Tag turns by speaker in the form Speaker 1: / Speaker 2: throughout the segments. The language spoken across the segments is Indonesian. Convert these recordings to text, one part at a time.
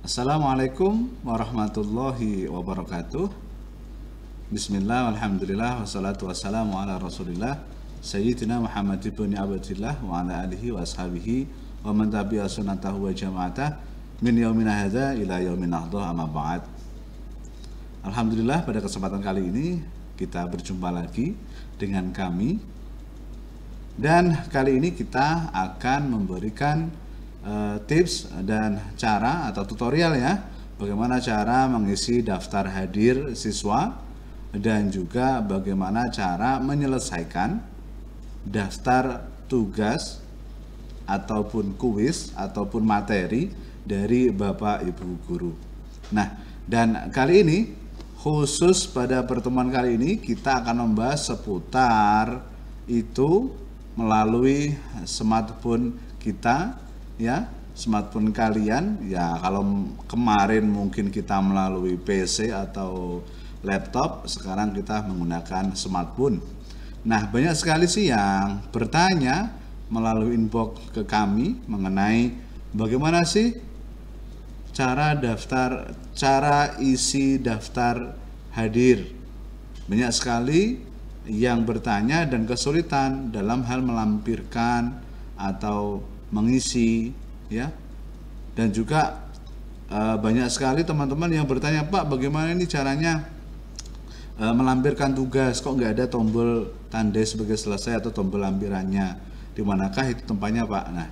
Speaker 1: Assalamualaikum warahmatullahi wabarakatuh. Bismillah, alhamdulillah, wassalatu wassalamu ala rasulillah Sayyidina Muhammad ibn Abdillah wa ala alihi wa ashabihi wa man tabi'a sunnatahu wa jama'atah min yaumina hadza ila yaumin nahdha, amma ba'd. Alhamdulillah, pada kesempatan kali ini kita berjumpa lagi dengan kami, dan kali ini kita akan memberikan tips dan cara atau tutorial ya, bagaimana cara mengisi daftar hadir siswa dan juga bagaimana cara menyelesaikan daftar tugas ataupun kuis ataupun materi dari Bapak Ibu guru. Nah, dan kali ini khusus pada pertemuan kali ini kita akan membahas seputar itu melalui smartphone kita ya, smartphone kalian ya. Kalau kemarin mungkin kita melalui PC atau laptop, sekarang kita menggunakan smartphone. Nah, banyak sekali sih yang bertanya melalui inbox ke kami mengenai bagaimana sih cara isi daftar hadir. Banyak sekali yang bertanya dan kesulitan dalam hal melampirkan atau mengisi ya, dan juga banyak sekali teman-teman yang bertanya, Pak, bagaimana ini caranya melampirkan tugas, kok nggak ada tombol tanda sebagai selesai atau tombol lampirannya, di manakah itu tempatnya, Pak? Nah,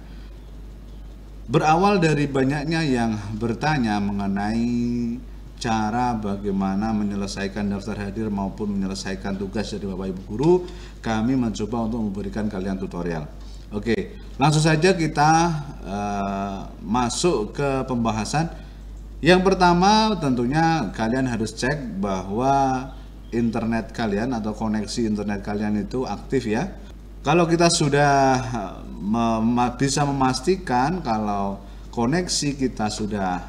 Speaker 1: berawal dari banyaknya yang bertanya mengenai cara bagaimana menyelesaikan daftar hadir maupun menyelesaikan tugas dari Bapak Ibu guru, kami mencoba untuk memberikan kalian tutorial. Oke, langsung saja kita masuk ke pembahasan. Yang pertama tentunya kalian harus cek bahwa internet kalian atau koneksi internet kalian itu aktif ya. Kalau kita sudah bisa memastikan kalau koneksi kita sudah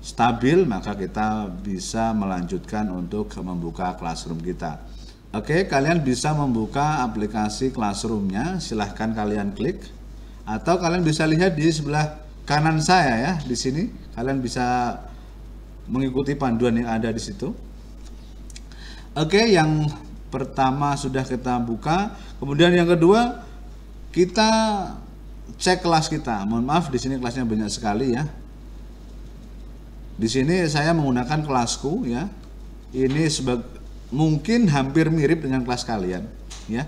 Speaker 1: stabil, maka kita bisa melanjutkan untuk membuka classroom kita. Oke, kalian bisa membuka aplikasi Classroom-nya, silahkan kalian klik, atau kalian bisa lihat di sebelah kanan saya ya, di sini kalian bisa mengikuti panduan yang ada di situ. Oke, yang pertama sudah kita buka, kemudian yang kedua kita cek kelas kita. Mohon maaf, di sini kelasnya banyak sekali ya. Di sini saya menggunakan kelasku ya. Ini mungkin hampir mirip dengan kelas kalian ya.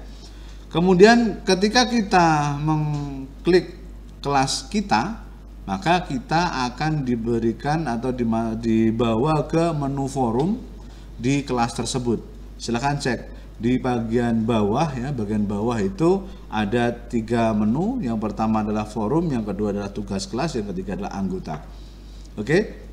Speaker 1: Kemudian ketika kita mengklik kelas kita, maka kita akan diberikan atau dibawa ke menu forum di kelas tersebut. Silahkan cek di bagian bawah ya. Bagian bawah itu ada 3 menu. Yang pertama adalah forum, yang kedua adalah tugas kelas, yang ketiga adalah anggota. Oke.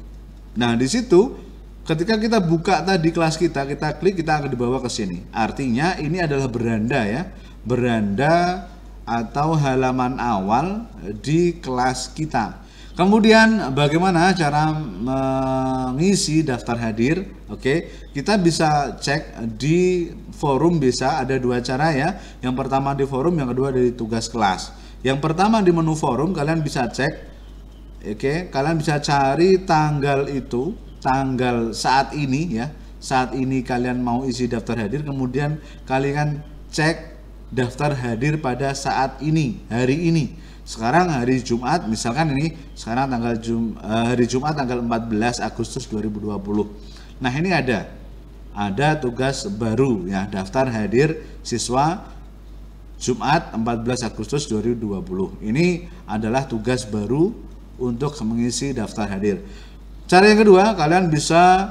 Speaker 1: Nah, di situ ketika kita buka tadi kelas kita klik, kita akan dibawa ke sini. Artinya ini adalah beranda ya, beranda atau halaman awal di kelas kita. Kemudian bagaimana cara mengisi daftar hadir? Oke, kita bisa cek di forum, bisa ada 2 cara ya. Yang pertama di forum, yang kedua dari tugas kelas. Yang pertama di menu forum kalian bisa cek, oke, kalian bisa cari tanggal itu, tanggal saat ini ya, saat ini kalian mau isi daftar hadir, kemudian kalian cek daftar hadir pada saat ini, hari ini. Sekarang hari Jumat, misalkan ini sekarang hari Jumat tanggal 14 Agustus 2020. Nah, ini ada tugas baru ya, daftar hadir siswa Jumat 14 Agustus 2020. Ini adalah tugas baru untuk mengisi daftar hadir. Cara yang kedua, kalian bisa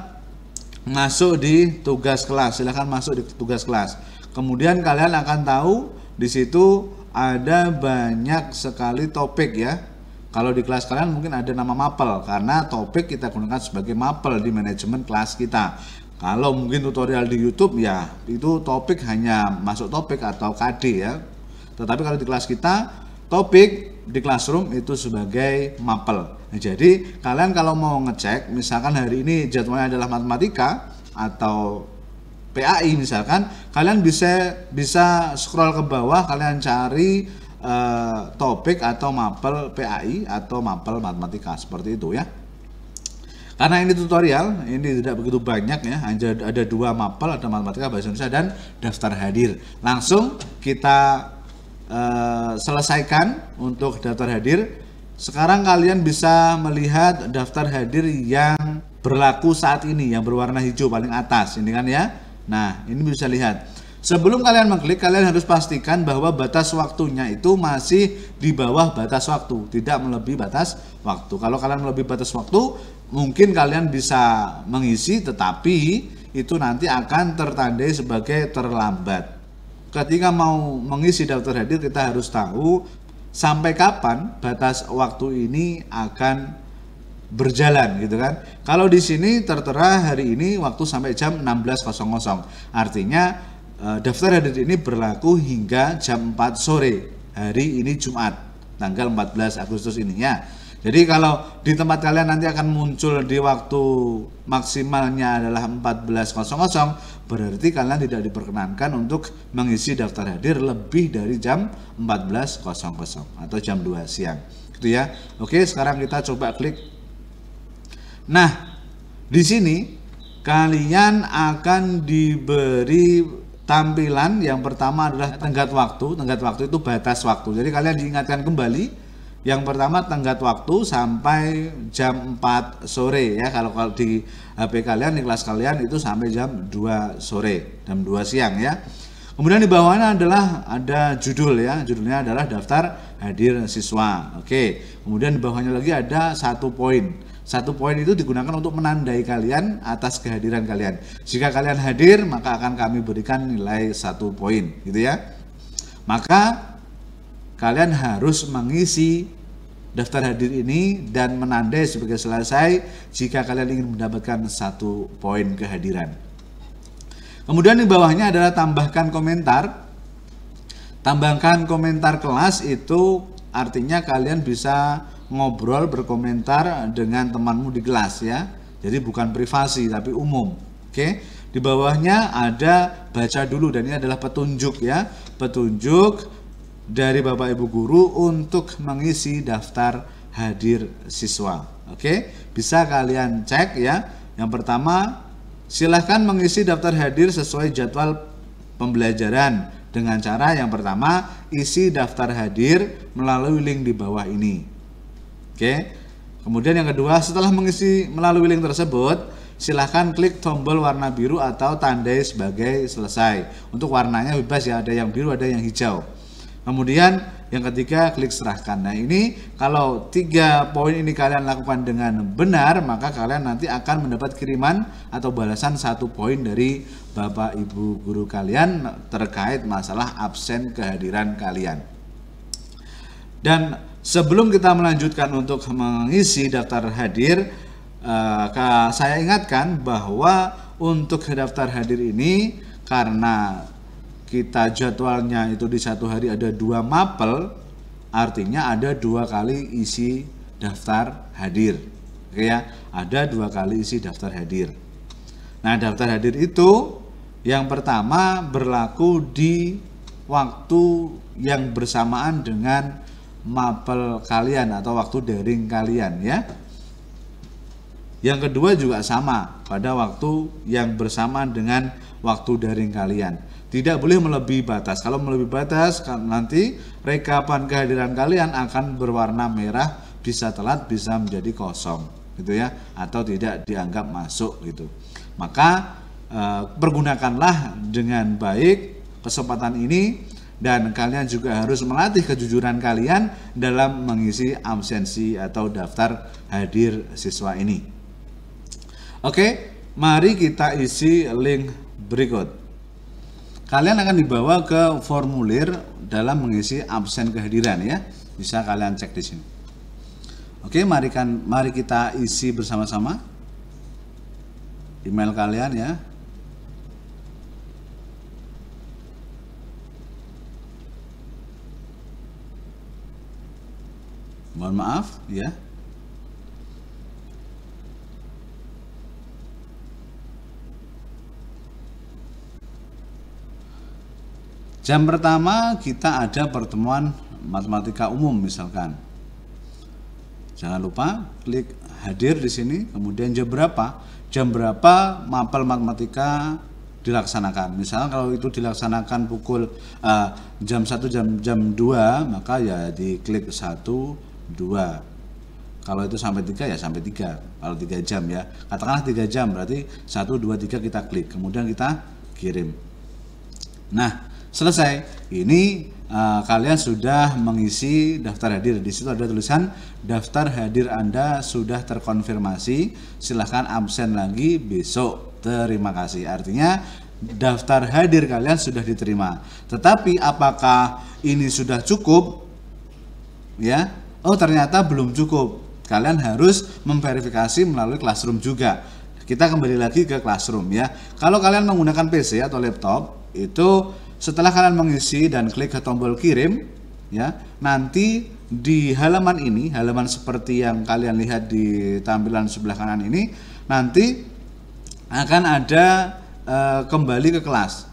Speaker 1: masuk di tugas kelas. Silahkan masuk di tugas kelas. Kemudian kalian akan tahu di situ ada banyak sekali topik ya. Kalau di kelas kalian mungkin ada nama mapel, karena topik kita gunakan sebagai mapel di manajemen kelas kita. Kalau mungkin tutorial di YouTube ya, itu topik hanya masuk topik atau KD ya. Tetapi kalau di kelas kita, topik di Classroom itu sebagai mapel. Nah, jadi kalian kalau mau ngecek, misalkan hari ini jadwalnya adalah matematika atau PAI misalkan, kalian bisa scroll ke bawah, kalian cari topik atau mapel PAI atau mapel matematika, seperti itu ya. Karena ini tutorial, ini tidak begitu banyak ya, hanya ada 2 mapel, ada matematika, bahasa Indonesia, dan daftar hadir. Langsung kita selesaikan untuk daftar hadir. Sekarang kalian bisa melihat daftar hadir yang berlaku saat ini, yang berwarna hijau paling atas, ini kan ya. Nah, ini bisa lihat. Sebelum kalian mengklik, kalian harus pastikan bahwa batas waktunya itu masih di bawah batas waktu, tidak melebihi batas waktu. Kalau kalian melebihi batas waktu, mungkin kalian bisa mengisi, tetapi itu nanti akan tertandai sebagai terlambat. Ketika mau mengisi daftar hadir, kita harus tahu sampai kapan batas waktu ini akan berjalan gitu kan. Kalau di sini tertera hari ini waktu sampai jam 16.00. Artinya daftar hadir ini berlaku hingga jam 4 sore hari ini Jumat tanggal 14 Agustus ini ya. Jadi kalau di tempat kalian nanti akan muncul di waktu maksimalnya adalah 14.00, berarti kalian tidak diperkenankan untuk mengisi daftar hadir lebih dari jam 14.00 atau jam 2 siang gitu ya. Oke, sekarang kita coba klik. Nah, di sini kalian akan diberi tampilan yang pertama adalah tenggat waktu. Tenggat waktu itu batas waktu. Jadi kalian diingatkan kembali, yang pertama tenggat waktu sampai jam 4 sore ya. Kalau di HP kalian, di kelas kalian itu sampai jam 2 sore, jam 2 siang ya. Kemudian di bawahnya adalah ada judul ya. Judulnya adalah daftar hadir siswa. Oke. Kemudian di bawahnya lagi ada 1 poin. 1 poin itu digunakan untuk menandai kalian atas kehadiran kalian. Jika kalian hadir, maka akan kami berikan nilai 1 poin, gitu ya. Maka kalian harus mengisi daftar hadir ini dan menandai sebagai selesai jika kalian ingin mendapatkan 1 poin kehadiran. Kemudian di bawahnya adalah tambahkan komentar. Tambahkan komentar kelas itu artinya kalian bisa ngobrol, berkomentar dengan temanmu di kelas ya. Jadi bukan privasi tapi umum. Oke. Di bawahnya ada baca dulu, dan ini adalah petunjuk ya. Petunjuk dari Bapak Ibu guru untuk mengisi daftar hadir siswa. Oke. Bisa kalian cek ya. Yang pertama, silahkan mengisi daftar hadir sesuai jadwal pembelajaran dengan cara yang pertama, isi daftar hadir melalui link di bawah ini. Oke. Kemudian yang kedua, setelah mengisi melalui link tersebut, silahkan klik tombol warna biru atau tandai sebagai selesai. Untuk warnanya bebas ya, ada yang biru, ada yang hijau. Kemudian yang ketiga, klik serahkan. Nah, ini kalau 3 poin ini kalian lakukan dengan benar, maka kalian nanti akan mendapat kiriman atau balasan 1 poin dari Bapak Ibu guru kalian terkait masalah absen kehadiran kalian. Dan sebelum kita melanjutkan untuk mengisi daftar hadir, saya ingatkan bahwa untuk daftar hadir ini, karena kita jadwalnya itu di 1 hari ada 2 mapel, artinya ada 2 kali isi daftar hadir. Oke ya, ada 2 kali isi daftar hadir. Nah, daftar hadir itu yang pertama berlaku di waktu yang bersamaan dengan mapel kalian atau waktu daring kalian ya. Yang kedua juga sama, pada waktu yang bersamaan dengan waktu daring kalian. Tidak boleh melebihi batas. Kalau melebihi batas, nanti rekapan kehadiran kalian akan berwarna merah, bisa telat, bisa menjadi kosong gitu ya, atau tidak dianggap masuk gitu. Maka pergunakanlah dengan baik kesempatan ini, dan kalian juga harus melatih kejujuran kalian dalam mengisi absensi atau daftar hadir siswa ini. Oke, mari kita isi link berikut. Kalian akan dibawa ke formulir dalam mengisi absen kehadiran ya. Bisa kalian cek di sini. Oke, mari kita isi bersama-sama email kalian ya. Mohon maaf ya. Jam pertama kita ada pertemuan matematika umum misalkan. Jangan lupa klik hadir di sini, kemudian jam berapa mapel matematika dilaksanakan. Misalnya kalau itu dilaksanakan pukul jam 1 jam 2, maka ya diklik 1 2. Kalau itu sampai 3 ya sampai 3. Kalau 3 jam ya. Katakanlah 3 jam berarti 1 2 3 kita klik, kemudian kita kirim. Nah, selesai. Ini kalian sudah mengisi daftar hadir. Di situ ada tulisan daftar hadir Anda sudah terkonfirmasi. Silahkan absen lagi besok. Terima kasih. Artinya daftar hadir kalian sudah diterima. Tetapi apakah ini sudah cukup? Ya. Oh, ternyata belum cukup. Kalian harus memverifikasi melalui Classroom juga. Kita kembali lagi ke Classroom ya. Kalau kalian menggunakan PC atau laptop, itu setelah kalian mengisi dan klik ke tombol kirim ya, nanti di halaman ini, halaman seperti yang kalian lihat di tampilan sebelah kanan ini, nanti akan ada kembali ke kelas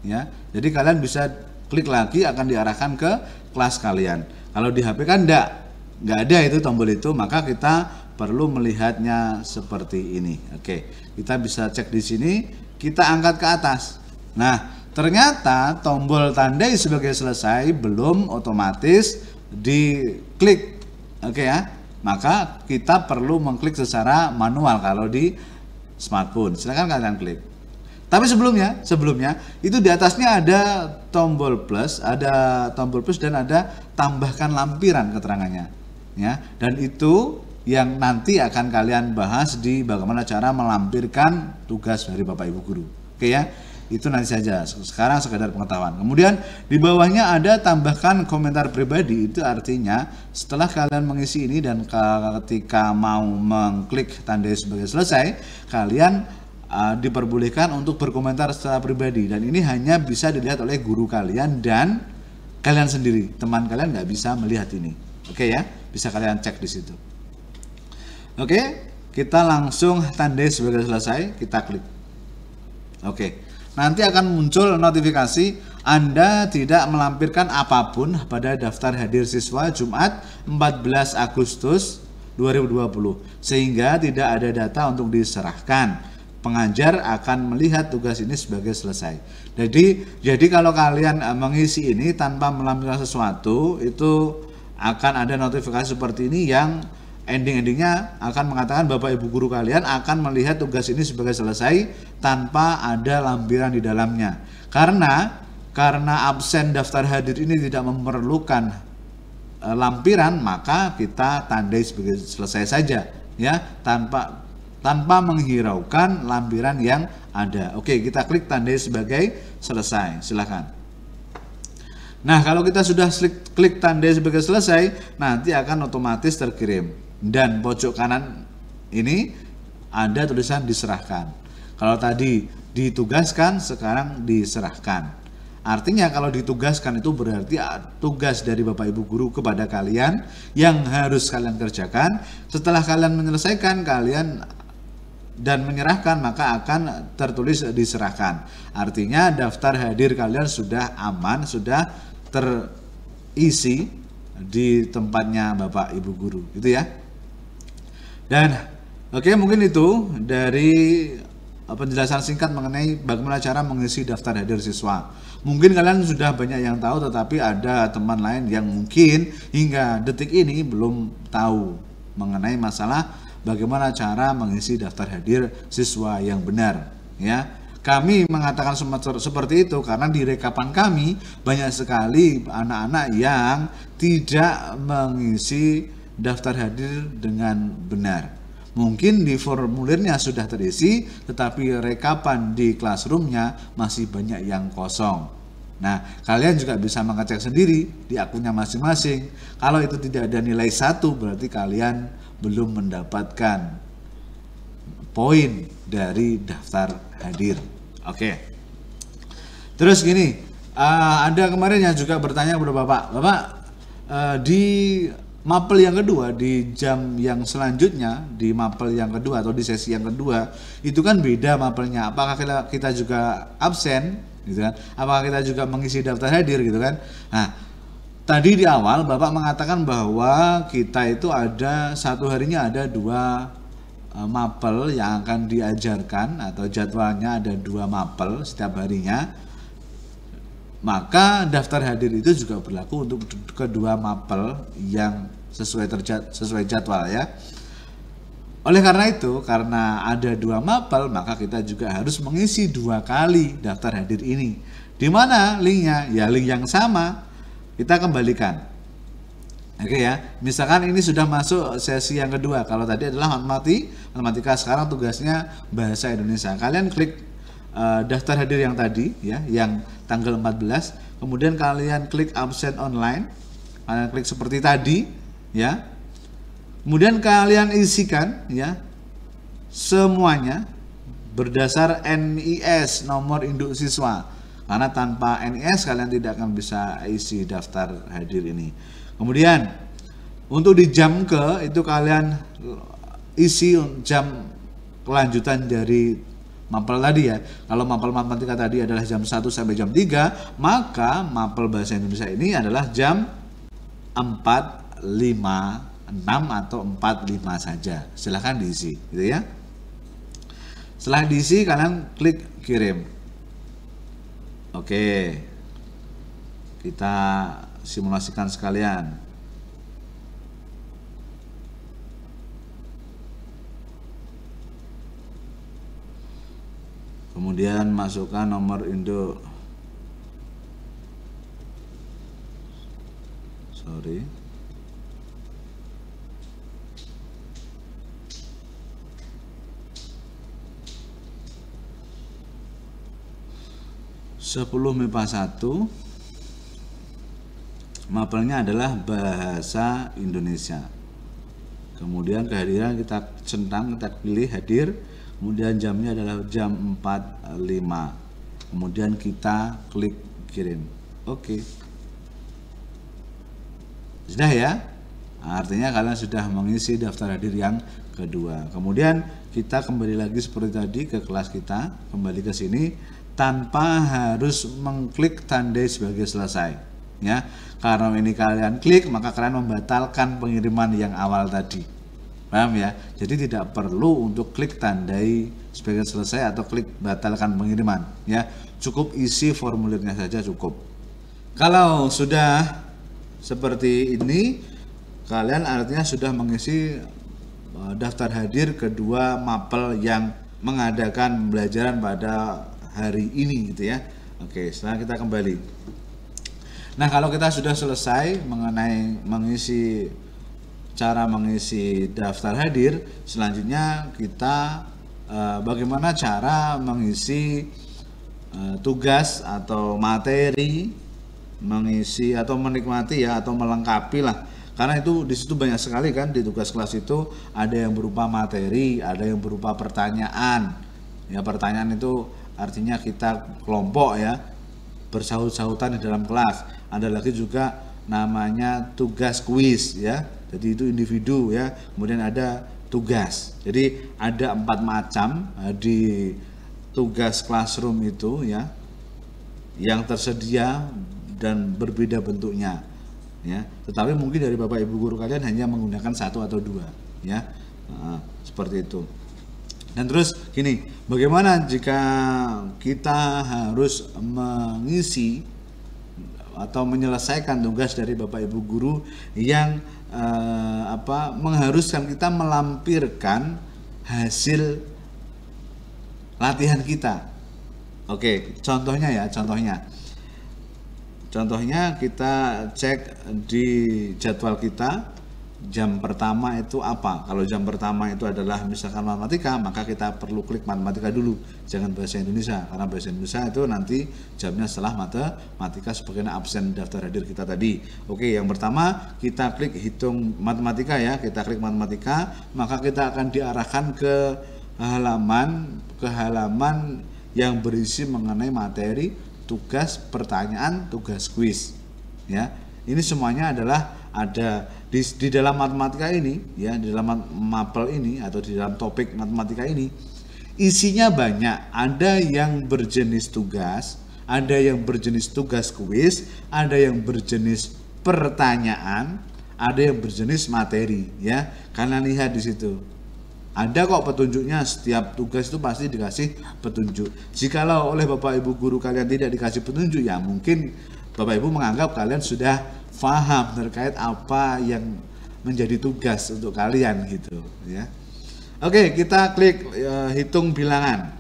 Speaker 1: ya. Jadi kalian bisa klik lagi, akan diarahkan ke kelas kalian. Kalau di HP kan nggak ada itu tombol itu, maka kita perlu melihatnya seperti ini. Oke, kita bisa cek di sini, kita angkat ke atas. Nah, ternyata tombol tandai sebagai selesai belum otomatis diklik. Oke ya. Maka kita perlu mengklik secara manual kalau di smartphone. Silakan kalian klik. Tapi sebelumnya itu di atasnya ada tombol plus, dan ada tambahkan lampiran keterangannya. Ya, dan itu yang nanti akan kalian bahas di bagaimana cara melampirkan tugas dari Bapak Ibu guru. Oke ya. Itu nanti saja, sekarang sekedar pengetahuan. Kemudian di bawahnya ada tambahkan komentar pribadi. Itu artinya setelah kalian mengisi ini dan ketika mau mengklik tandai sebagai selesai, kalian diperbolehkan untuk berkomentar secara pribadi, dan ini hanya bisa dilihat oleh guru kalian dan kalian sendiri. Teman kalian nggak bisa melihat ini. Oke ya, bisa kalian cek di situ. Oke, kita langsung tandai sebagai selesai, kita klik. Oke. Nanti akan muncul notifikasi Anda tidak melampirkan apapun pada daftar hadir siswa Jumat 14 Agustus 2020 sehingga tidak ada data untuk diserahkan. Pengajar akan melihat tugas ini sebagai selesai. Jadi kalau kalian mengisi ini tanpa melampirkan sesuatu, itu akan ada notifikasi seperti ini yang ending-endingnya akan mengatakan Bapak Ibu guru kalian akan melihat tugas ini sebagai selesai tanpa ada lampiran di dalamnya. Karena absen daftar hadir ini tidak memerlukan lampiran, maka kita tandai sebagai selesai saja ya, tanpa menghiraukan lampiran yang ada. Oke, kita klik tandai sebagai selesai. Silakan. Nah, kalau kita sudah klik tandai sebagai selesai, nanti akan otomatis terkirim. Dan pojok kanan ini ada tulisan diserahkan. Kalau tadi ditugaskan, sekarang diserahkan. Artinya kalau ditugaskan itu berarti tugas dari Bapak Ibu guru kepada kalian yang harus kalian kerjakan. Setelah kalian menyelesaikan dan menyerahkan, maka akan tertulis diserahkan. Artinya daftar hadir kalian sudah aman, sudah terisi di tempatnya Bapak Ibu guru, gitu ya. Dan oke, mungkin itu dari penjelasan singkat mengenai bagaimana cara mengisi daftar hadir siswa. Mungkin kalian sudah banyak yang tahu, tetapi ada teman lain yang mungkin hingga detik ini belum tahu mengenai masalah bagaimana cara mengisi daftar hadir siswa yang benar ya. Kami mengatakan seperti itu karena di rekapan kami banyak sekali anak-anak yang tidak mengisi daftar hadir dengan benar. Mungkin di formulirnya sudah terisi, tetapi rekapan di Classroom-nya masih banyak yang kosong. Nah, kalian juga bisa mengecek sendiri di akunnya masing-masing. Kalau itu tidak ada nilai 1, berarti kalian belum mendapatkan poin dari daftar hadir. Oke. Terus gini, ada kemarin yang juga bertanya kepada Bapak, di mapel yang kedua, di jam yang selanjutnya, di mapel yang kedua atau di sesi yang kedua, itu kan beda mapelnya. Apakah kita juga absen, gitu kan? Apakah kita juga mengisi daftar hadir, gitu kan? Nah, Tadi di awal Bapak mengatakan bahwa kita itu ada satu harinya ada 2 mapel yang akan diajarkan, atau jadwalnya ada 2 mapel setiap harinya. Maka daftar hadir itu juga berlaku untuk kedua mapel yang sesuai jadwal ya. Oleh karena itu, karena ada 2 mapel, maka kita juga harus mengisi 2 kali daftar hadir ini. Di mana linknya? Ya link yang sama. Kita kembalikan. Oke ya, misalkan ini sudah masuk sesi yang kedua. Kalau tadi adalah matematika, sekarang tugasnya bahasa Indonesia. Kalian klik daftar hadir yang tadi ya, yang tanggal 14. Kemudian kalian klik absen online. Kalian klik seperti tadi ya. Kemudian kalian isikan ya semuanya berdasar NIS, nomor induk siswa. Karena tanpa NIS kalian tidak akan bisa isi daftar hadir ini. Kemudian untuk di jam itu kalian isi jam kelanjutan dari mapel tadi ya. Kalau mapel matematika tadi adalah jam 1 sampai jam 3, maka mapel bahasa Indonesia ini adalah jam 4.56 atau 4.5 saja. Silahkan diisi gitu ya. Setelah diisi kalian klik kirim. Oke, kita simulasikan sekalian. Kemudian masukkan nomor induk. Sorry. MIPA 1, mapelnya adalah bahasa Indonesia. Kemudian kehadiran kita centang, kita pilih hadir. Kemudian jamnya adalah jam 4.05. Kemudian kita klik kirim. Oke. Sudah ya? Artinya kalian sudah mengisi daftar hadir yang kedua. Kemudian kita kembali lagi seperti tadi ke kelas kita, kembali ke sini tanpa harus mengklik tandai sebagai selesai ya. Karena ini kalian klik, maka kalian membatalkan pengiriman yang awal tadi. Paham ya? Jadi tidak perlu untuk klik tandai sebagai selesai atau klik batalkan pengiriman ya. Cukup isi formulirnya saja cukup. Kalau sudah seperti ini, kalian artinya sudah mengisi daftar hadir kedua mapel yang mengadakan pembelajaran pada hari ini gitu ya. Oke, setelah kita kembali. Nah, kalau kita sudah selesai mengenai cara mengisi daftar hadir, selanjutnya kita bagaimana cara mengisi tugas atau materi, mengisi atau menikmati ya, atau melengkapi lah. Karena itu di situ banyak sekali kan, di tugas kelas itu ada yang berupa materi, ada yang berupa pertanyaan. Ya, pertanyaan itu artinya kita kelompok ya, bersaut-sautan di dalam kelas. Ada lagi juga namanya tugas kuis ya, jadi itu individu ya. Kemudian ada tugas. Jadi ada 4 macam di tugas classroom itu ya, yang tersedia dan berbeda bentuknya ya. Tetapi mungkin dari Bapak Ibu guru kalian hanya menggunakan 1 atau 2 ya. Seperti itu. Dan terus gini, bagaimana jika kita harus mengisi atau menyelesaikan tugas dari Bapak Ibu guru yang mengharuskan kita melampirkan hasil latihan kita. Oke, contohnya ya, contohnya kita cek di jadwal kita. Jam pertama itu apa? Kalau jam pertama itu adalah misalkan matematika, maka kita perlu klik matematika dulu, jangan bahasa Indonesia, karena bahasa Indonesia itu nanti jamnya setelah matematika sebagai absen daftar hadir kita tadi. Oke, yang pertama kita klik hitung matematika ya, kita klik matematika, maka kita akan diarahkan ke halaman yang berisi mengenai materi, tugas, pertanyaan, tugas kuis ya. Ini semuanya adalah ada di dalam matematika ini ya, di dalam mapel ini atau di dalam topik matematika ini isinya banyak. Ada yang berjenis tugas, ada yang berjenis tugas kuis, ada yang berjenis pertanyaan, ada yang berjenis materi ya. Kalian lihat di situ. Ada kok petunjuknya, setiap tugas itu pasti dikasih petunjuk. Jikalau oleh Bapak Ibu guru kalian tidak dikasih petunjuk, ya mungkin Bapak Ibu menganggap kalian sudah paham terkait apa yang menjadi tugas untuk kalian gitu ya. Oke, kita klik hitung bilangan.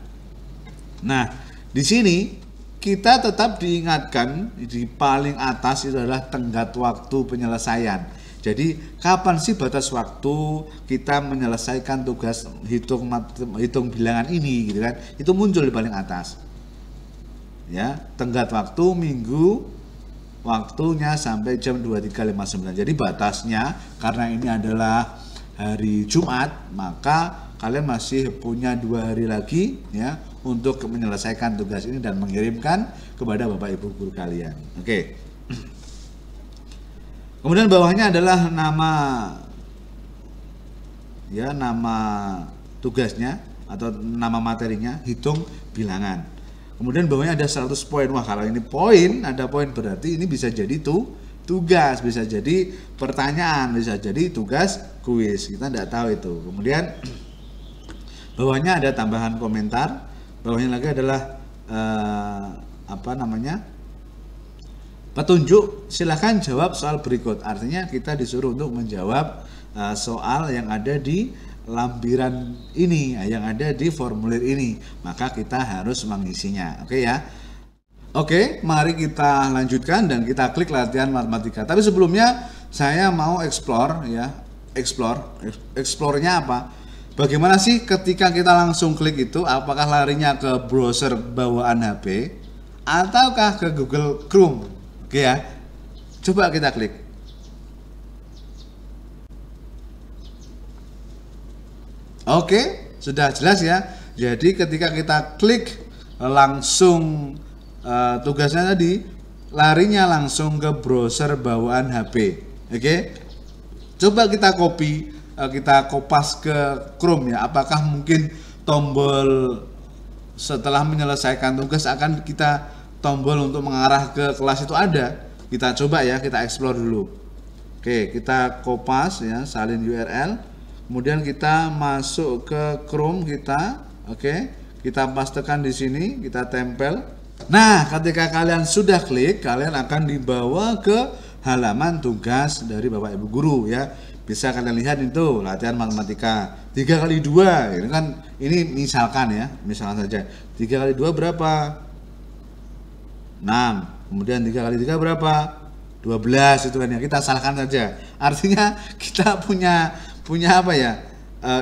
Speaker 1: Nah, di sini kita tetap diingatkan di paling atas itu adalah tenggat waktu penyelesaian. Jadi kapan sih batas waktu kita menyelesaikan tugas hitung bilangan ini gitu kan? Itu muncul di paling atas. Ya, tenggat waktu minggu, waktunya sampai jam 23.59. Jadi batasnya karena ini adalah hari Jumat, maka kalian masih punya 2 hari lagi ya untuk menyelesaikan tugas ini dan mengirimkan kepada Bapak Ibu guru kalian. Oke. Kemudian bawahnya adalah nama tugasnya atau nama materinya, hitung bilangan. Kemudian bawahnya ada 100 poin. Wah, kalau ini poin, ada poin berarti ini bisa jadi tugas, bisa jadi pertanyaan, bisa jadi tugas kuis. Kita tidak tahu itu. Kemudian bawahnya ada tambahan komentar. Bawahnya lagi adalah petunjuk, silahkan jawab soal berikut. Artinya kita disuruh untuk menjawab soal yang ada di lampiran ini, yang ada di formulir ini. Maka kita harus mengisinya. Oke ya. Oke, mari kita lanjutkan dan kita klik latihan matematika. Tapi sebelumnya saya mau explore ya. Explore-nya apa? Bagaimana sih ketika kita langsung klik itu, apakah larinya ke browser bawaan HP ataukah ke Google Chrome? Oke ya, coba kita klik. Oke, sudah jelas ya. Jadi ketika kita klik langsung tugasnya tadi, larinya langsung ke browser bawaan HP. Oke, coba kita copy, kita kopas ke Chrome ya. Apakah mungkin tombol setelah menyelesaikan tugas akan kita tombol untuk mengarah ke kelas itu ada? Kita coba ya, kita explore dulu. Oke, kita kopas ya, salin URL. Kemudian kita masuk ke Chrome kita. Oke, kita pastekan di sini, kita tempel. Nah, ketika kalian sudah klik, kalian akan dibawa ke halaman tugas dari Bapak Ibu guru ya. Bisa kalian lihat itu latihan matematika 3x2. Ini kan ini misalkan ya, misalkan saja. 3x2 berapa? 6. Kemudian 3x3 berapa? 12 itu kan ya. Kita salahkan saja. Artinya kita punya apa ya?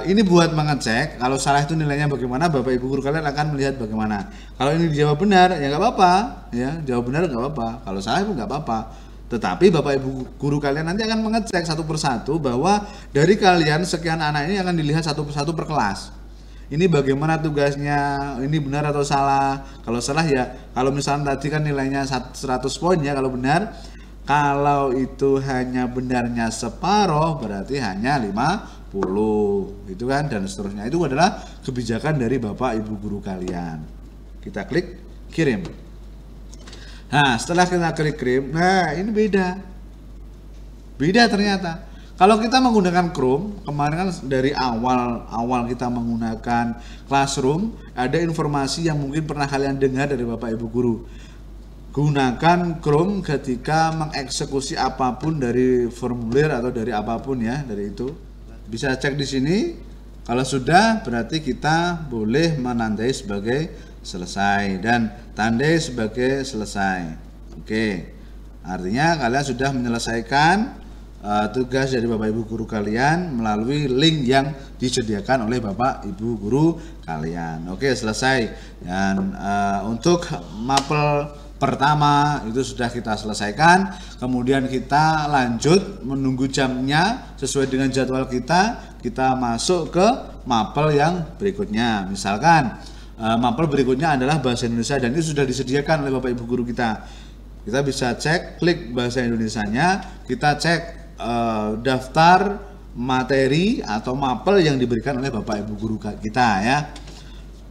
Speaker 1: Ini buat mengecek kalau salah itu nilainya bagaimana. Bapak Ibu guru kalian akan melihat bagaimana. Kalau ini dijawab benar ya nggak apa-apa ya. Jawab benar nggak apa-apa. Kalau salah itu nggak apa-apa. Tetapi Bapak Ibu guru kalian nanti akan mengecek satu persatu bahwa dari kalian sekian anak ini akan dilihat satu persatu per kelas. Ini bagaimana tugasnya, ini benar atau salah. Kalau salah ya, kalau misalnya tadi kan nilainya 100 poin ya kalau benar. Kalau itu hanya benarnya separuh berarti hanya 50 gitu kan, dan seterusnya. Itu adalah kebijakan dari Bapak Ibu guru kalian. Kita klik kirim. Nah, setelah kita klik kirim, nah ini beda ternyata. Kalau kita menggunakan Chrome, kemarin kan dari awal kita menggunakan Classroom, ada informasi yang mungkin pernah kalian dengar dari Bapak Ibu guru. Gunakan Chrome ketika mengeksekusi apapun dari formulir atau dari apapun ya, dari itu. Bisa cek di sini. Kalau sudah berarti kita boleh menandai sebagai selesai dan tandai sebagai selesai. Oke. Artinya kalian sudah menyelesaikan tugas dari Bapak Ibu guru kalian melalui link yang disediakan oleh Bapak Ibu guru kalian. Oke, selesai. Dan untuk mapel pertama itu sudah kita selesaikan. Kemudian kita lanjut menunggu jamnya sesuai dengan jadwal kita. Kita masuk ke mapel yang berikutnya. Misalkan mapel berikutnya adalah bahasa Indonesia dan itu sudah disediakan oleh Bapak Ibu guru kita. Kita bisa cek, klik bahasa Indonesianya, kita cek daftar materi atau mapel yang diberikan oleh Bapak Ibu guru kita ya.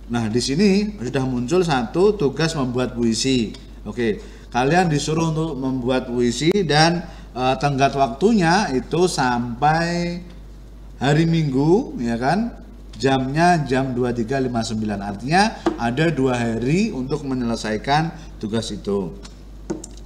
Speaker 1: Nah, di sini sudah muncul satu tugas membuat puisi. Oke, kalian disuruh untuk membuat puisi dan tenggat waktunya itu sampai hari Minggu, ya kan, jamnya jam 23.59. Artinya ada 2 hari untuk menyelesaikan tugas itu.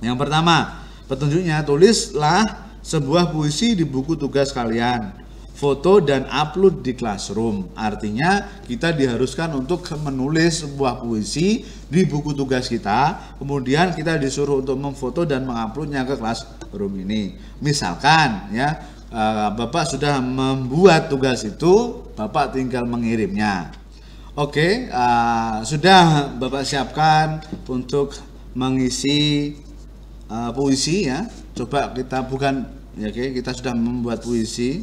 Speaker 1: Yang pertama, petunjuknya, tulislah sebuah puisi di buku tugas kalian, foto dan upload di Classroom. Artinya kita diharuskan untuk menulis sebuah puisi di buku tugas kita, kemudian kita disuruh untuk memfoto dan menguploadnya ke Classroom ini. Misalkan ya, Bapak sudah membuat tugas itu, Bapak tinggal mengirimnya. Oke, sudah Bapak siapkan untuk mengisi puisi ya. Coba kita ya, oke, kita sudah membuat puisi.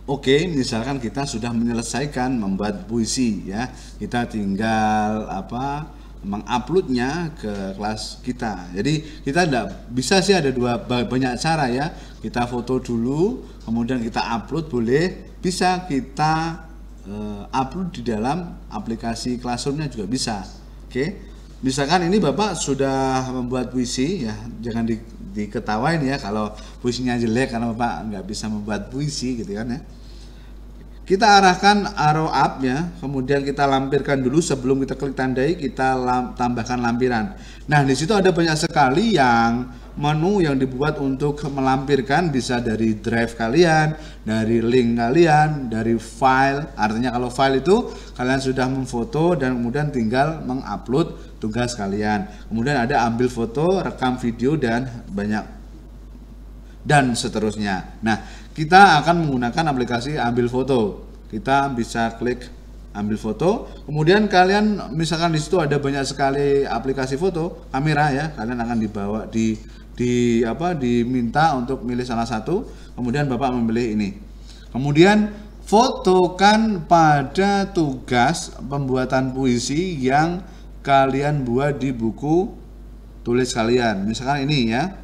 Speaker 1: Oke, misalkan kita sudah menyelesaikan membuat puisi ya, kita tinggal menguploadnya ke kelas kita. Jadi kita tidak bisa sih, ada banyak cara ya. Kita foto dulu, kemudian kita upload, boleh. Bisa kita upload di dalam aplikasi Classroom-nya juga bisa. Oke, misalkan ini Bapak sudah membuat puisi ya, jangan diketawain ya kalau puisinya jelek karena Bapak nggak bisa membuat puisi gitu kan ya. Kita arahkan arrow up ya, kemudian kita lampirkan dulu. Sebelum kita klik tandai, kita tambahkan lampiran. Nah, di situ ada banyak sekali yang menu yang dibuat untuk melampirkan, bisa dari drive kalian, dari link kalian, dari file. Artinya kalau file itu kalian sudah memfoto dan kemudian tinggal mengupload tugas kalian. Kemudian ada ambil foto, rekam video, dan seterusnya. Nah, kita akan menggunakan aplikasi ambil foto. Kita bisa klik ambil foto, kemudian kalian misalkan di situ ada banyak sekali aplikasi foto, kamera ya, kalian akan diminta untuk milih salah satu, kemudian Bapak memilih ini. Kemudian fotokan pada tugas pembuatan puisi yang kalian buat di buku tulis kalian. Misalkan ini ya,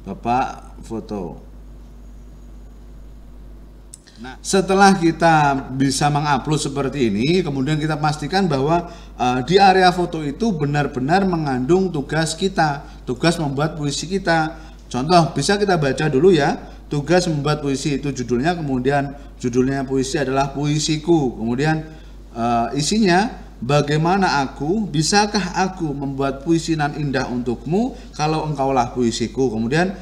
Speaker 1: Bapak foto. Nah, setelah kita bisa mengupload seperti ini, kemudian kita pastikan bahwa di area foto itu benar-benar mengandung tugas kita, tugas membuat puisi kita. Contoh, bisa kita baca dulu ya, tugas membuat puisi itu judulnya, kemudian judulnya puisi adalah puisiku, kemudian isinya, bagaimana bisakah aku membuat puisi nan indah untukmu kalau engkaulah puisiku. Kemudian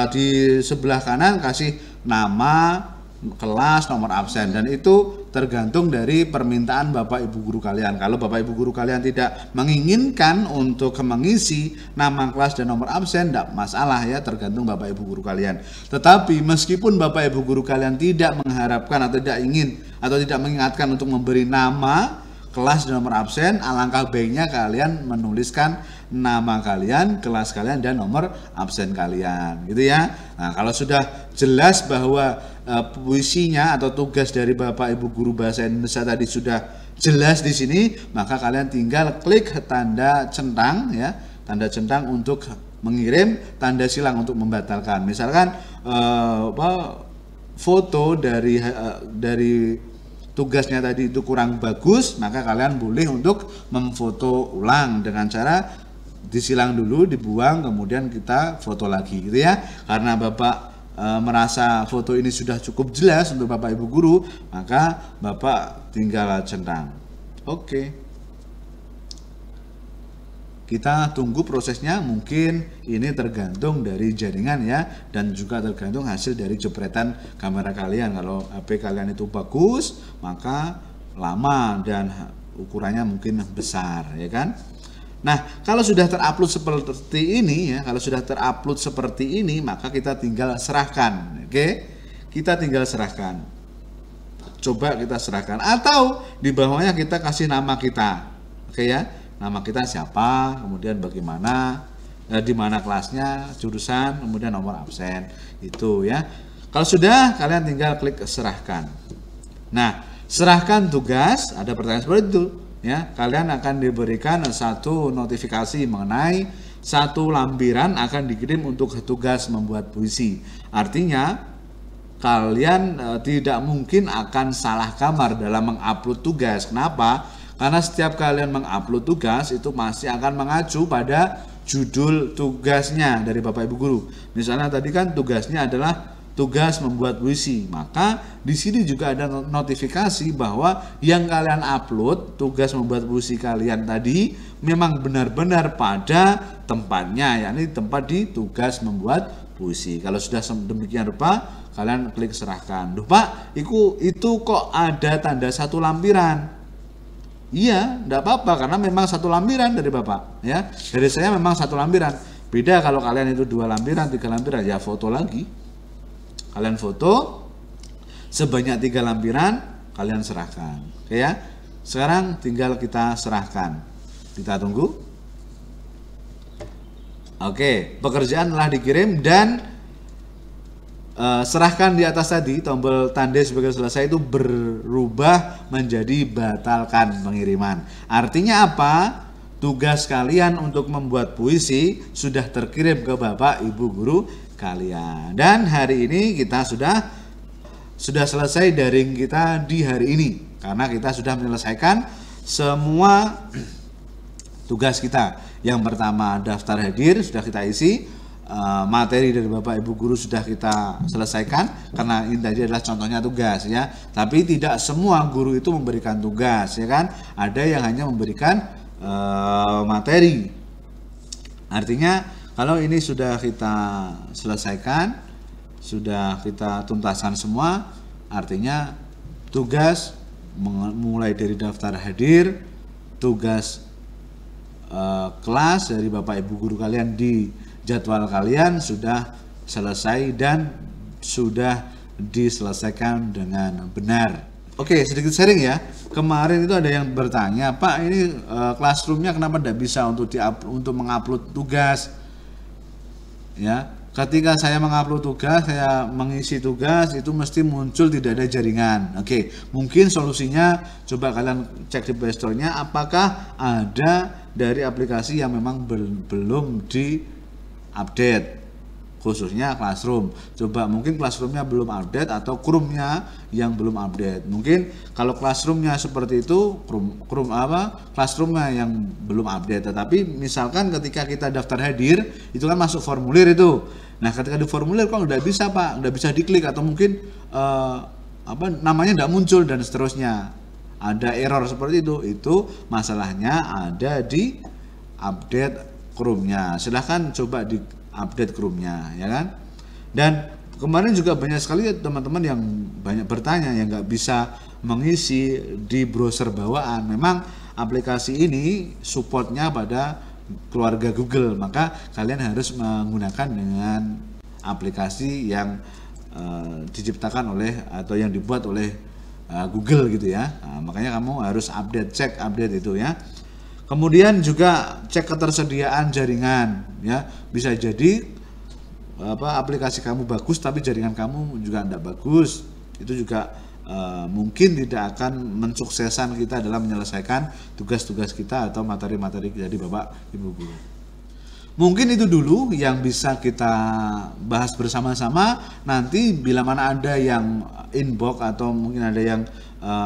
Speaker 1: di sebelah kanan kasih nama, kelas, nomor absen, dan itu tergantung dari permintaan Bapak Ibu guru kalian. Kalau Bapak Ibu guru kalian tidak menginginkan untuk mengisi nama, kelas, dan nomor absen, tidak masalah ya, tergantung Bapak Ibu guru kalian. Tetapi meskipun Bapak Ibu guru kalian tidak mengharapkan atau tidak ingin atau tidak mengingatkan untuk memberi nama, kelas, dan nomor absen, alangkah baiknya kalian menuliskan nama kalian, kelas kalian, dan nomor absen kalian, gitu ya. Nah, kalau sudah jelas bahwa puisinya atau tugas dari Bapak Ibu guru bahasa Indonesia tadi sudah jelas di sini, maka kalian tinggal klik tanda centang ya, tanda centang untuk mengirim, tanda silang untuk membatalkan. Misalkan foto dari tugasnya tadi itu kurang bagus, maka kalian boleh untuk memfoto ulang dengan cara disilang dulu, dibuang, kemudian kita foto lagi gitu ya. Karena Bapak merasa foto ini sudah cukup jelas untuk Bapak Ibu guru, maka Bapak tinggal centang. Oke. kita tunggu prosesnya. Mungkin ini tergantung dari jaringan ya, dan juga tergantung hasil dari jepretan kamera kalian. Kalau HP kalian itu bagus, maka lama dan ukurannya mungkin besar, ya kan. Nah, kalau sudah terupload seperti ini ya, maka kita tinggal serahkan. Oke, kita tinggal serahkan. Coba kita serahkan, atau di bawahnya kita kasih nama kita. Oke ya, nama kita siapa, kemudian bagaimana, di mana kelasnya, jurusan, kemudian nomor absen, itu ya. Kalau sudah, kalian tinggal klik serahkan. Nah, serahkan tugas, ada pertanyaan seperti itu ya. Kalian akan diberikan satu notifikasi mengenai satu lampiran akan dikirim untuk tugas membuat puisi. Artinya kalian tidak mungkin akan salah kamar dalam mengupload tugas. Kenapa? Karena setiap kalian mengupload tugas itu masih akan mengacu pada judul tugasnya dari Bapak Ibu Guru. Misalnya tadi kan tugasnya adalah tugas membuat puisi, maka di sini juga ada notifikasi bahwa yang kalian upload tugas membuat puisi kalian tadi memang benar-benar pada tempatnya, yakni tempat di tugas membuat puisi. Kalau sudah demikian rupa, kalian klik serahkan. Duh Pak, itu kok ada tanda satu lampiran? Iya, enggak apa-apa karena memang satu lampiran dari Bapak ya. Dari saya memang satu lampiran. Beda kalau kalian itu 2 lampiran, 3 lampiran, ya foto lagi. Kalian foto sebanyak 3 lampiran, kalian serahkan. Oke ya. Sekarang tinggal kita serahkan. Kita tunggu. Oke, pekerjaan telah dikirim dan serahkan di atas tadi, tombol tanda sebagai selesai itu berubah menjadi batalkan pengiriman. Artinya apa? Tugas kalian untuk membuat puisi sudah terkirim ke Bapak Ibu Guru kalian. Dan hari ini kita sudah selesai daring kita di hari ini, karena kita sudah menyelesaikan semua tugas kita. Yang pertama daftar hadir sudah kita isi, materi dari Bapak Ibu Guru sudah kita selesaikan, karena ini tadi adalah contohnya tugas ya. Tapi tidak semua guru itu memberikan tugas ya kan, ada yang hanya memberikan materi. Artinya kalau ini sudah kita selesaikan, sudah kita tuntaskan semua, artinya tugas mulai dari daftar hadir, tugas kelas dari Bapak Ibu Guru kalian di jadwal kalian sudah selesai dan sudah diselesaikan dengan benar. Oke, sedikit sharing ya. Kemarin itu ada yang bertanya, Pak, ini classroomnya kenapa tidak bisa untuk mengupload tugas? Ya, ketika saya mengupload tugas, saya mengisi tugas itu mesti muncul tidak ada jaringan. Oke, mungkin solusinya coba kalian cek di Play Store-nya apakah ada dari aplikasi yang memang belum di-update, khususnya Classroom. Coba mungkin Classroom-nya belum update atau Chrome-nya yang belum update. Mungkin kalau Classroom-nya seperti itu, Classroom-nya yang belum update. Tetapi misalkan ketika kita daftar hadir, itu kan masuk formulir itu. Nah, ketika di formulir kok nggak bisa Pak, nggak bisa diklik, atau mungkin namanya nggak muncul dan seterusnya. Ada error seperti itu masalahnya ada di update Chrome-nya. Silahkan coba di update Chrome-nya ya kan. Dan kemarin juga banyak sekali teman-teman yang banyak bertanya yang nggak bisa mengisi di browser bawaan. Memang aplikasi ini supportnya pada keluarga Google, maka kalian harus menggunakan dengan aplikasi yang diciptakan oleh atau yang dibuat oleh Google gitu ya. Nah, makanya kamu harus cek update itu ya. Kemudian juga cek ketersediaan jaringan ya. Bisa jadi aplikasi kamu bagus tapi jaringan kamu juga tidak bagus. Itu juga mungkin tidak akan mensukseskan kita dalam menyelesaikan tugas-tugas kita atau materi-materi dari Bapak Ibu Guru. Mungkin itu dulu yang bisa kita bahas bersama-sama. Nanti bila mana ada yang inbox atau mungkin ada yang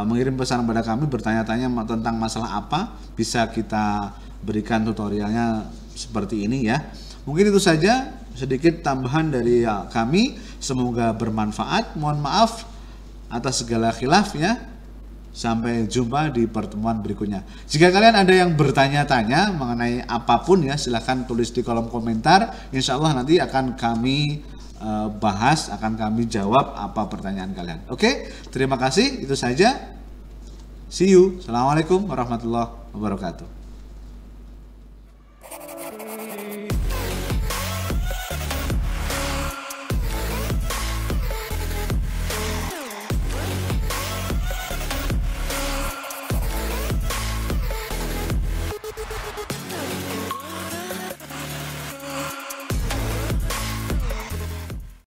Speaker 1: mengirim pesan kepada kami bertanya-tanya tentang masalah apa, bisa kita berikan tutorialnya seperti ini ya. Mungkin itu saja sedikit tambahan dari kami. Semoga bermanfaat. Mohon maaf atas segala khilaf ya. Sampai jumpa di pertemuan berikutnya. Jika kalian ada yang bertanya-tanya mengenai apapun ya, silahkan tulis di kolom komentar. Insya Allah nanti akan kami bahas, akan kami jawab apa pertanyaan kalian. Oke, terima kasih. Itu saja. See you. Assalamualaikum warahmatullahi wabarakatuh.